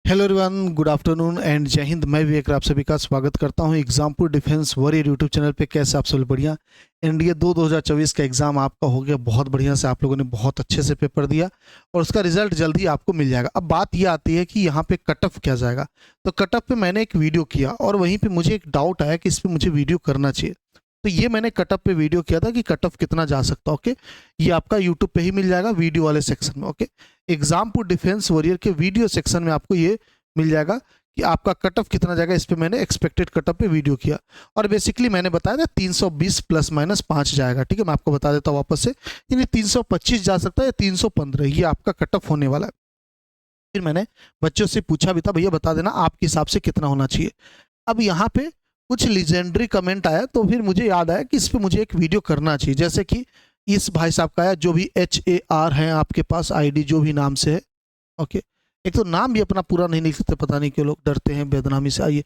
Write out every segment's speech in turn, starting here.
Hello everyone, good afternoon and जय हिंद। मैं विवेक आप सभी का स्वागत करता हूं Exampur defence warrior YouTube channel पे। कैसे आप सब बढ़िया। एनडीए 2024 का एग्जाम आपका हो गया बहुत बढ़िया से। आप लोगों ने बहुत अच्छे से पेपर दिया और उसका रिजल्ट जल्दी आपको मिल जाएगा। अब बात यह आती है कि यहाँ पे कट ऑफ क्या जाएगा। तो कट ऑफ पे मैंने एक वीडियो किया और वहीं पर मुझे एक डाउट आया कि इस पर मुझे वीडियो करना चाहिए। तो ये मैंने कट ऑफ पे वीडियो किया था कि कट ऑफ कितना जा सकता है। ओके, ये आपका यूट्यूब पे ही मिल जाएगा वीडियो वाले सेक्शन में। ओके, एग्जामपुर डिफेंस वॉरियर के वीडियो सेक्शन में आपको ये मिल जाएगा कि आपका कट ऑफ कितना जाएगा। इस पे मैंने एक्सपेक्टेड कट ऑफ पे वीडियो किया और बेसिकली मैंने बताया था 320 प्लस माइनस 5 जाएगा। ठीक है, मैं आपको बता देता हूँ वापस से, यानी 325 जा सकता है या 315, ये आपका कट ऑफ होने वाला है। फिर मैंने बच्चों से पूछा भी था, भैया बता देना आपके हिसाब से कितना होना चाहिए। अब यहाँ पे कुछ लीजेंडरी कमेंट आया तो फिर मुझे याद आया कि इस पर मुझे एक वीडियो करना चाहिए। जैसे कि इस भाई साहब का आया, जो भी HAR है आपके पास आईडी जो भी नाम से है। ओके, एक तो नाम भी अपना पूरा नहीं लिख सकते, पता नहीं क्यों लोग डरते हैं बदनामी से। आइए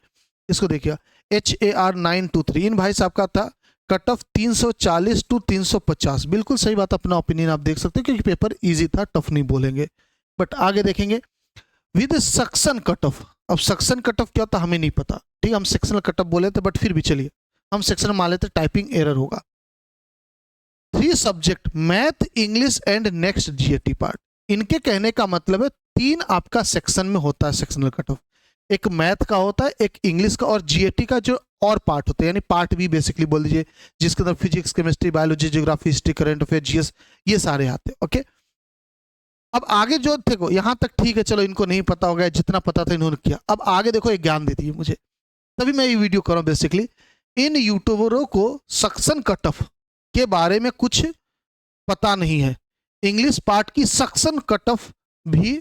इसको देखिए, HAR923, इन भाई साहब का था कट ऑफ 340 टू 350। बिल्कुल सही बात, अपना ओपिनियन आप देख सकते हैं क्योंकि पेपर इजी था, टफ नहीं बोलेंगे। बट आगे देखेंगे विद सक्शन कट ऑफ। अब सक्शन कट ऑफ क्या होता हमें नहीं पता। ठीक है, हम सेक्शनल कट ऑफ बोले थे, बट फिर भी चलिए हम सेक्शन मान लेते, टाइपिंग एरर होगा। 3 subject math, English and next GAT part. इनके कहने का मतलब है 3 आपका सेक्शन में होता है सेक्शनल कट ऑफ। एक मैथ का होता है, एक इंग्लिश का और GAT का जो और पार्ट होते हैं, यानी पार्ट भी बेसिकली बोल दीजिए, जिसके अंदर physics, chemistry, biology, geography, history, current affair, GS, ये सारे आते हैं। ओके, अब आगे जो देखो यहाँ तक ठीक है, चलो इनको नहीं पता होगा, जितना पता था इन्होंने किया। अब आगे देखो एक ज्ञान देती है मुझे, तभी मैं ये वीडियो कर रहा हूँ। बेसिकली इन यूट्यूबरों को सक्शन कट ऑफ के बारे में कुछ पता नहीं है। इंग्लिश पार्ट की सक्शन कट ऑफ भी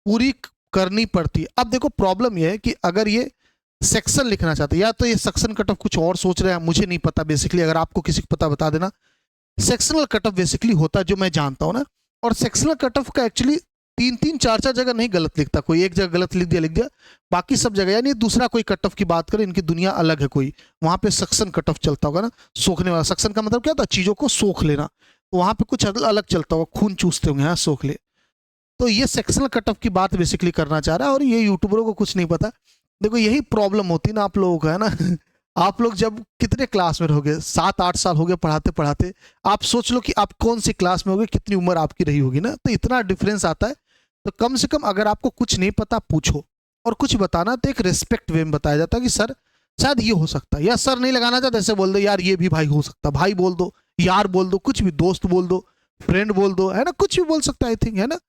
पूरी करनी पड़ती है। अब देखो प्रॉब्लम यह है कि अगर ये सेक्शन लिखना चाहते हैं, या तो ये सेक्शन कट ऑफ कुछ और सोच रहे हैं, मुझे नहीं पता। बेसिकली अगर आपको किसी को पता बता देना। सेक्शनल कट ऑफ बेसिकली होता है जो मैं जानता हूं ना, और सेक्शनल कट ऑफ का एक्चुअली 3-3 4-4 जगह नहीं गलत लिखता कोई, एक जगह गलत लिख दिया, बाकी सब जगह। यानी दूसरा कोई कट ऑफ की बात करें, इनकी दुनिया अलग है कोई, वहां पे सक्शन कट ऑफ चलता होगा ना, सोखने वाला। सक्शन का मतलब क्या होता है, चीजों को सोख लेना। तो वहां पे कुछ अलग चलता होगा, खून चूसते होंगे, हाँ सोख ले। तो ये सेक्शनल कट ऑफ की बात बेसिकली करना चाह रहा है और ये यूट्यूबरों को कुछ नहीं पता। देखो यही प्रॉब्लम होती ना आप लोगों का, है ना। आप लोग जब कितने क्लास में रहोगे, 7-8 साल हो गए पढ़ाते पढ़ाते, आप सोच लो कि आप कौन सी क्लास में होगे, कितनी उम्र आपकी रही होगी ना, तो इतना डिफरेंस आता है। तो कम से कम अगर आपको कुछ नहीं पता पूछो, और कुछ बताना तो एक रिस्पेक्ट वे में बताया जाता है कि सर शायद ये हो सकता है, या सर नहीं लगाना चाहते ऐसे बोल दो यार ये भी भाई हो सकता, भाई बोल दो, यार बोल दो, कुछ भी, दोस्त बोल दो, फ्रेंड बोल दो, है ना, कुछ भी बोल सकता है, आई थिंक, है ना,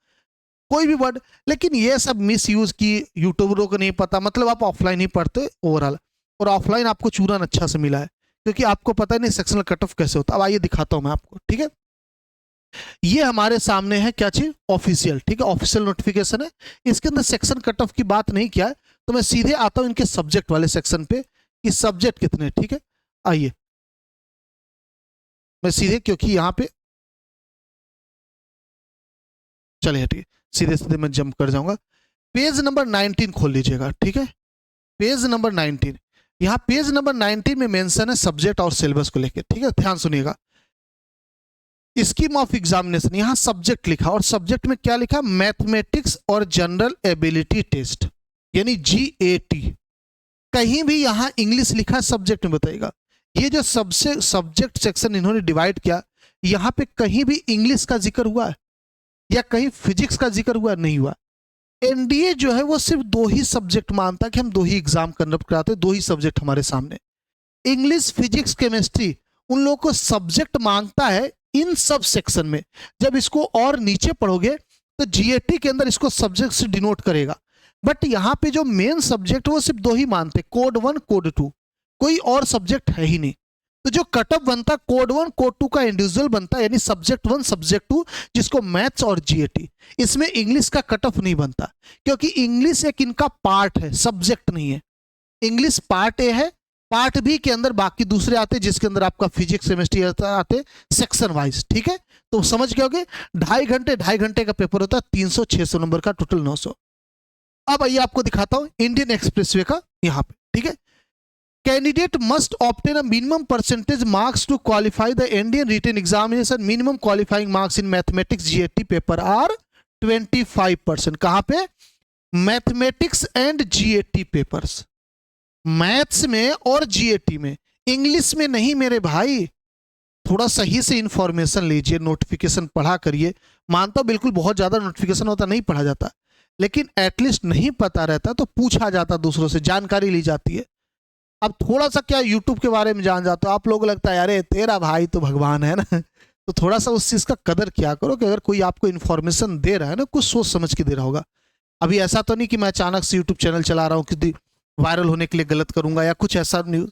कोई भी वर्ड। लेकिन ये सब मिस यूज की यूट्यूबरों को नहीं पता, मतलब आप ऑफलाइन ही पढ़ते ओवरऑल, और ऑफलाइन आपको चूरन अच्छा से मिला है क्योंकि आपको पता नहीं सेक्शनल कट ऑफ कैसे होता है। अब आइए दिखाता हूं मैं आपको। ठीक है, ये हमारे सामने है क्या चीज, ऑफिशियल। ठीक है, ऑफिशियल नोटिफिकेशन है, इसके अंदर सेक्शन कट ऑफ की बात नहीं किया है। तो मैं सीधे आता हूं इनके सब्जेक्ट वाले सेक्शन पे कि सब्जेक्ट कितने। ठीक है, आइए मैं सीधे, क्योंकि यहां पे चले हटिए, सीधे सीधे मैं जंप कर जाऊंगा। पेज नंबर 19 खोल लीजिएगा। ठीक है, पेज नंबर 19, यहाँ पेज नंबर 19 में मेंशन है सब्जेक्ट और सिलेबस को लेकर। ठीक है, ध्यान सुनिएगा। स्कीम ऑफ एग्जामिनेशन, यहां सब्जेक्ट लिखा, और सब्जेक्ट में क्या लिखा, मैथमेटिक्स और जनरल एबिलिटी टेस्ट, यानी GAT। कहीं भी यहां इंग्लिश लिखा सब्जेक्ट में बताइएगा। ये जो सबसे सब्जेक्ट सेक्शन इन्होंने डिवाइड किया, यहां पे कहीं भी इंग्लिश का जिक्र हुआ है या कहीं फिजिक्स का जिक्र हुआ, नहीं हुआ। एनडीए जो है वो सिर्फ 2 ही सब्जेक्ट मानता है कि हम 2 ही एग्जाम कंडक्ट कराते हैं, 2 ही सब्जेक्ट हमारे सामने, इंग्लिश, फिजिक्स, केमिस्ट्री। उन लोगों को सब्जेक्ट मांगता है इन सब सेक्शन में। जब इसको और नीचे पढ़ोगे तो GAT के अंदर इसको सब्जेक्ट से डिनोट करेगा। बट यहां पे जो मेन सब्जेक्ट वो सिर्फ 2 ही मानते, कोड 1 कोड 2, कोई और सब्जेक्ट है ही नहीं। तो जो कटअप बनता है कोड 1 कोड 2 का इंडिविजुअल बनता है, यानी सब्जेक्ट 1 सब्जेक्ट 2, जिसको मैथ्स और GAT। इसमें इंग्लिश का कटअप नहीं बनता क्योंकि इंग्लिश एक इनका पार्ट है, सब्जेक्ट नहीं है। इंग्लिश पार्ट ए है, पार्ट बी के अंदर बाकी दूसरे आते जिसके अंदर आपका फिजिक्स, केमिस्ट्री आते सेक्शन वाइज। ठीक है, तो समझ गए होगे, 2.5 घंटे का पेपर होता है, 300-600 नंबर का, टोटल 900। अब आइए आपको दिखाता हूं इंडियन एक्सप्रेसवे का यहां पे। ठीक है, candidate must obtain a minimum percentage marks to qualify the Indian written examination. Minimum qualifying marks in mathematics GAT paper are 25%। कहां पे, mathematics and GAT papers, maths में और जीएटी में, इंग्लिश में नहीं मेरे भाई। थोड़ा सही से इंफॉर्मेशन लीजिए, नोटिफिकेशन पढ़ा करिए। मानता हूं बिल्कुल बहुत ज्यादा नोटिफिकेशन होता, नहीं पढ़ा जाता, लेकिन एटलीस्ट नहीं पता रहता तो पूछा जाता, दूसरों से जानकारी ली जाती है। अब थोड़ा सा क्या यूट्यूब के बारे में जान जाते हो आप लोग, लगता है अरे तेरा भाई तो भगवान है ना, तो थोड़ा सा उस चीज का कदर किया करो कि अगर कोई आपको इन्फॉर्मेशन दे रहा है ना, कुछ सोच समझ के दे रहा होगा। अभी ऐसा तो नहीं कि मैं अचानक से यूट्यूब चैनल चला रहा हूँ कि वायरल होने के लिए गलत करूंगा या कुछ ऐसा न्यूज।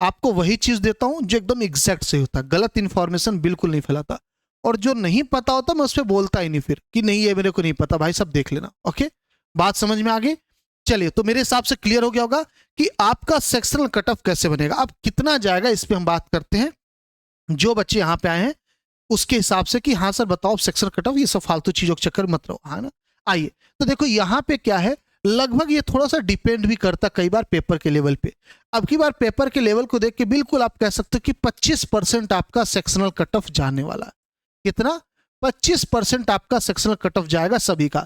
आपको वही चीज देता हूं जो एकदम एग्जैक्ट सही होता है, गलत इंफॉर्मेशन बिल्कुल नहीं फैलाता। और जो नहीं पता होता मैं उस पर बोलता ही नहीं फिर कि नहीं ये मेरे को नहीं पता, भाई सब देख लेना। ओके, बात समझ में आ गई। चलिए, तो मेरे हिसाब से क्लियर हो गया होगा कि आपका सेक्शनल कट ऑफ कैसे बनेगा, अब कितना जाएगा इस पे हम बात करते हैं। जो बच्चे यहाँ पे आए हैं उसके हिसाब से कि हाँ सर बताओ सेक्शनल कट ऑफ, ये सब फालतू चीजों के चक्कर में मत रहो, है ना। आइए, तो देखो यहाँ पे क्या है, लगभग ये थोड़ा सा डिपेंड भी करता कई बार पेपर के लेवल पे। अब की बार पेपर के लेवल को देख के बिल्कुल आप कह सकते हो कि 25% आपका सेक्शनल कट ऑफ जाने वाला है। कितना? 25% आपका सेक्शनल कट ऑफ जाएगा सभी का।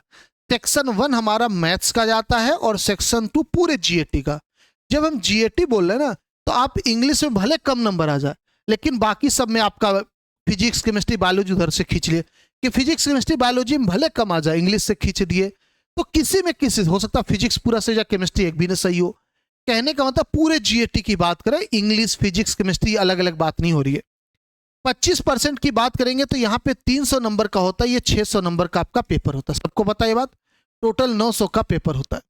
सेक्शन 1 हमारा मैथ्स का जाता है और सेक्शन 2 पूरे जीएटी का। जब हम जीएटी बोल रहे हैं ना, तो आप इंग्लिश में भले कम नंबर आ जाए, लेकिन बाकी सब में आपका फिजिक्स केमिस्ट्री बायोलॉजी उधर से खींच लिए कि फिजिक्स केमिस्ट्री बायोलॉजी में भले कम आ जाए, इंग्लिश से खींच दिए, तो किसी में किसी हो सकता है फिजिक्स पूरा सही या केमिस्ट्री एक भी ना सही हो। कहने का मतलब पूरे जीएटी की बात करें, इंग्लिश फिजिक्स केमिस्ट्री अलग अलग बात नहीं हो रही है। 25% की बात करेंगे तो यहाँ पे 300 नंबर का होता है, ये 600 नंबर का आपका पेपर होता है, सबको पता है ये बात। टोटल 900 का पेपर होता है।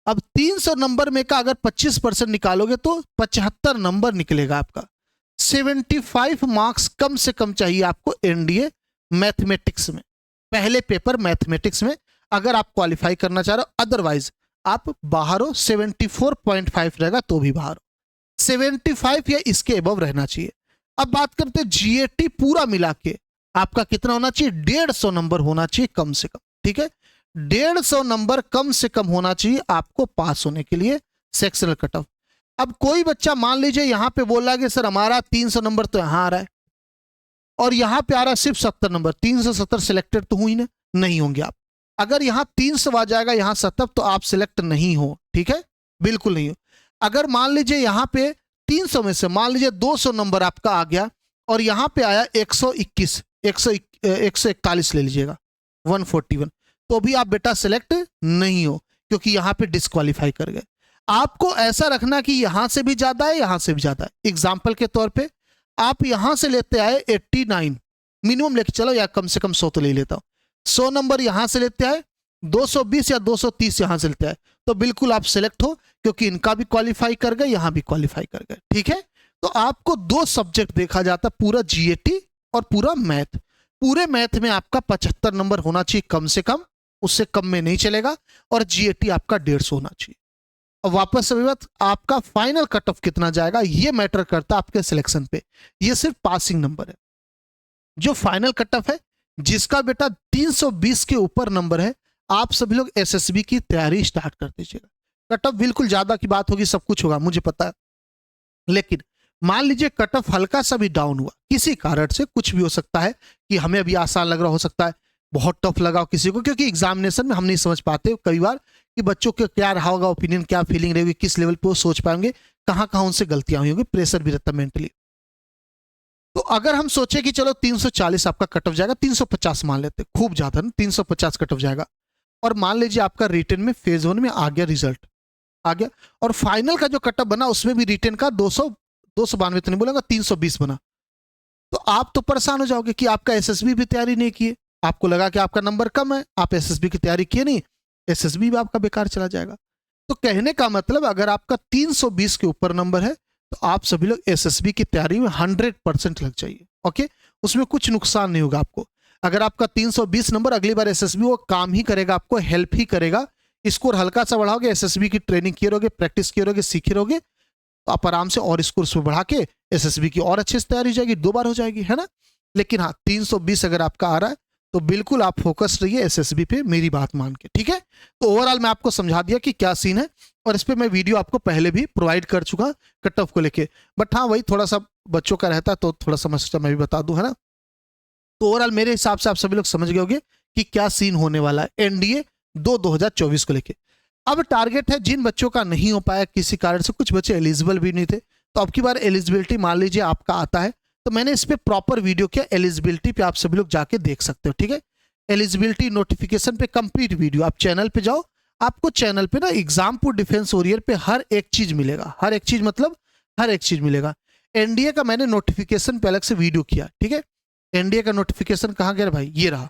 अब 300 नंबर में का अगर 25% निकालोगे तो 75 नंबर निकलेगा आपका। 75 मार्क्स कम से कम चाहिए आपको एनडीए मैथमेटिक्स में, पहले पेपर मैथमेटिक्स में, अगर आप क्वालिफाई करना चाह रहे हो। अदरवाइज आप बाहर हो, 74.5 रहेगा तो भी बाहर हो। 75 या इसके एबव रहना चाहिए। अब बात करते हैं जीएटी पूरा मिला के आपका कितना होना चाहिए, 150 नंबर होना चाहिए कम से कम। ठीक है, 150 नंबर कम से कम होना चाहिए आपको पास होने के लिए सेक्शनल कट ऑफ। अब कोई बच्चा मान लीजिए यहां पे बोल रहा है कि सर हमारा 300 नंबर तो यहां आ रहा है और यहां पे आ रहा है सिर्फ 70 नंबर, 370 सिलेक्टेड तो हुई ना, नहीं होंगे आप। अगर यहां 300 आ जाएगा यहां 70 तो आप सिलेक्ट नहीं हो। ठीक है, बिल्कुल नहीं हो। अगर मान लीजिए यहां पे 300 में से मान लीजिए 200 नंबर आपका आ गया और यहां पे आया 121, 141 ले लीजिएगा, 141, तो भी आप बेटा सिलेक्ट नहीं हो, क्योंकि यहां पे डिस्क्वालीफाई कर गए। आपको ऐसा रखना कि यहां से भी ज्यादा है यहां से भी ज्यादा है। एग्जाम्पल के तौर पे आप यहां से लेते आए 89 मिनिमम लेके चलो, या कम से कम 100 तो ले लेता हूं। 100 नंबर यहां से लेते आए, 220 या 230 यहां से लेते आए, तो बिल्कुल आप सिलेक्ट हो, क्योंकि इनका भी क्वालिफाई कर गए, यहां भी क्वालिफाई कर गए। ठीक है, तो आपको 2 सब्जेक्ट देखा जाता, पूरा जीएटी और पूरा मैथ। पूरे मैथ में आपका 75 नंबर होना चाहिए कम से कम, उससे कम में नहीं चलेगा, और जीएटी आपका 150 होना चाहिए। अब वापस से बात, आपका फाइनल कट ऑफ कितना जाएगा ये मैटर करता है आपके सिलेक्शन पे। ये सिर्फ पासिंग नंबर है। जो फाइनल कट ऑफ है, जिसका बेटा 320 के ऊपर नंबर है, आप सभी लोग एसएसबी की तैयारी स्टार्ट कर दीजिएगा। कट ऑफ बिल्कुल ज्यादा की बात होगी, सब कुछ होगा, मुझे पता है, लेकिन मान लीजिए कट ऑफ हल्का सा भी डाउन हुआ किसी कारण से, कुछ भी हो सकता है कि हमें अभी आसान लग रहा हो सकता है बहुत टफ लगा हो किसी को, क्योंकि एग्जामिनेशन में हम नहीं समझ पाते कई बार कि बच्चों के क्या रहा होगा ओपिनियन, क्या फीलिंग रहेगी, किस लेवल पे वो सोच पाएंगे, कहां कहां उनसे गलतियां हुई होंगी, प्रेशर भी रहता मेंटली। तो अगर हम सोचे कि चलो 340 आपका कट ऑफ जाएगा, 350 मान लेते, खूब ज्यादा ना, 350 कट ऑफ जाएगा, और मान लीजिए आपका रिटर्न में फेज 1 में आ गया, रिजल्ट आ गया, और फाइनल का जो कट ऑफ बना उसमें भी रिटर्न का 292 तो नहीं बोलेगा, 320 बना, तो आप तो परेशान हो जाओगे कि आपका एसएसबी भी तैयारी नहीं किए, आपको लगा कि आपका नंबर कम है, आप एसएसबी की तैयारी किए नहीं, एसएसबी भी आपका बेकार चला जाएगा। तो कहने का मतलब अगर आपका 320 के ऊपर नंबर है तो आप सभी लोग एसएसबी की तैयारी में 100% लग जाइए। ओके, उसमें कुछ नुकसान नहीं होगा आपको। अगर आपका 320 नंबर, अगली बार एसएसबी वो काम ही करेगा, आपको हेल्प ही करेगा। स्कोर हल्का सा बढ़ाओगे, एसएसबी की ट्रेनिंग किए रहोगे, प्रैक्टिस किए रहोगे, सीखे रहोगे, तो आप आराम से और स्कोर उसमें बढ़ा के एसएसबी की और अच्छे से तैयारी हो जाएगी, 2 बार हो जाएगी, है ना। लेकिन हाँ, 320 अगर आपका आ रहा है तो बिल्कुल आप फोकस रहिए एसएसबी पे, मेरी बात मान के। ठीक है, तो ओवरऑल मैं आपको समझा दिया कि क्या सीन है, और इस पे मैं वीडियो आपको पहले भी प्रोवाइड कर चुका कट ऑफ को लेके, बट हाँ वही थोड़ा सा बच्चों का रहता है तो थोड़ा सा मैं भी बता दूं, है ना। तो ओवरऑल मेरे हिसाब से आप सभी लोग समझ गए होंगे कि क्या सीन होने वाला है एनडीए 2024 को लेके। अब टारगेट है जिन बच्चों का नहीं हो पाया किसी कारण से, कुछ बच्चे एलिजिबल भी नहीं थे, तो अब की बार एलिजिबिलिटी मान लीजिए आपका आता है, तो मैंने इस पे प्रॉपर वीडियो किया, एलिजिबिलिटी पे आप सभी लोग जाके देख सकते हो, ठीक है। एलिजिबिलिटी नोटिफिकेशन पे कंप्लीट वीडियो, आप चैनल पे जाओ, आपको चैनल पे ना एग्जामपुर डिफेंस वॉरियर पे हर एक चीज मिलेगा, हर एक चीज मतलब हर एक चीज मिलेगा। एनडीए का मैंने नोटिफिकेशन पे अलग से वीडियो किया, ठीक है। एनडीए का नोटिफिकेशन कहाँ गया भाई, ये रहा,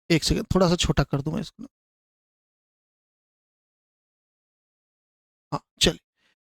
एक सेकंड थोड़ा सा छोटा कर दूं मैं इसको, हाँ चलिए।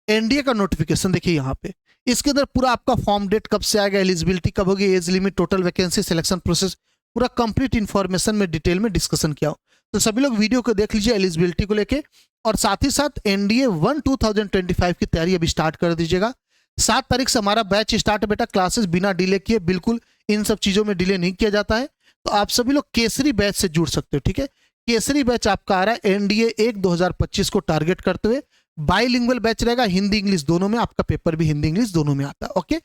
एनडीए का नोटिफिकेशन देखिए यहाँ पे, इसके अंदर पूरा आपका फॉर्म डेट कब से आएगा, एलिजिबिलिटी कब होगी, age limit, total vacancy, selection process, पूरा कंप्लीट इंफॉर्मेशन में डिटेल में डिस्कशन किया हो। तो सभी लोग वीडियो को देख लीजिए एलिजिबिलिटी को लेके, और साथ ही साथ एनडीए 1 2025 की तैयारी अभी स्टार्ट कर दीजिएगा। 7 तारीख से हमारा बैच स्टार्ट है बेटा, क्लासेस बिना डिले किए, बिल्कुल इन सब चीजों में डिले नहीं किया जाता है। तो आप सभी लोग केसरी बैच से जुड़ सकते हो, ठीक है। केसरी बैच आपका आ रहा है एनडीए 1 2025 को टारगेट करते हुए, बाइलिंगुअल बैच रहेगा, हिंदी इंग्लिश दोनों में, आपका पेपर भी हिंदी इंग्लिश दोनों में आता है, ओके।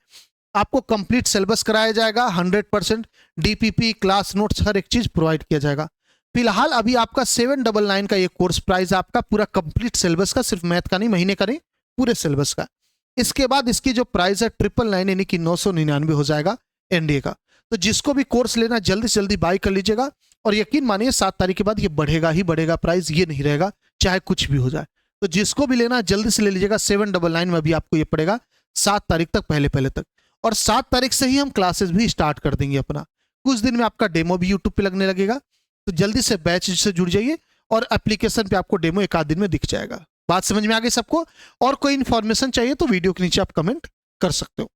आपको कंप्लीट सिलेबस कराया जाएगा, 100% डीपीपी, क्लास नोट्स, हर एक चीज प्रोवाइड किया जाएगा। फिलहाल अभी आपका 799 का ये कोर्स प्राइस आपका पूरा कंप्लीट सिलेबस का, सिर्फ मैथ का नहीं, महीने का नहीं, पूरे सिलेबस का। इसके बाद इसकी जो प्राइस है 999 यानी कि 999 हो जाएगा एनडीए का। तो जिसको भी कोर्स लेना जल्दी से जल्दी बाय कर लीजिएगा, और यकीन मानिए 7 तारीख के बाद ये बढ़ेगा ही बढ़ेगा, प्राइस ये नहीं रहेगा चाहे कुछ भी हो जाए। तो जिसको भी लेना जल्दी से ले लीजिएगा, 799 में भी आपको ये पड़ेगा 7 तारीख तक, पहले पहले तक। और 7 तारीख से ही हम क्लासेस भी स्टार्ट कर देंगे अपना, कुछ दिन में आपका डेमो भी यूट्यूब पे लगने लगेगा। तो जल्दी से बैच से जुड़ जाइए, और एप्लीकेशन पे आपको डेमो एक आध दिन में दिख जाएगा। बात समझ में आ गई सबको? और कोई इन्फॉर्मेशन चाहिए तो वीडियो के नीचे आप कमेंट कर सकते हो।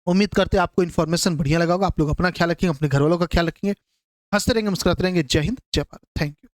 उम्मीद करते हैं आपको इन्फॉर्मेशन बढ़िया लगा होगा। आप लोग अपना ख्याल रखेंगे, अपने घर वालों का ख्याल रखेंगे, हंसते रहेंगे, मुस्कुराते रहेंगे। जय हिंद, जय भारत, थैंक यू।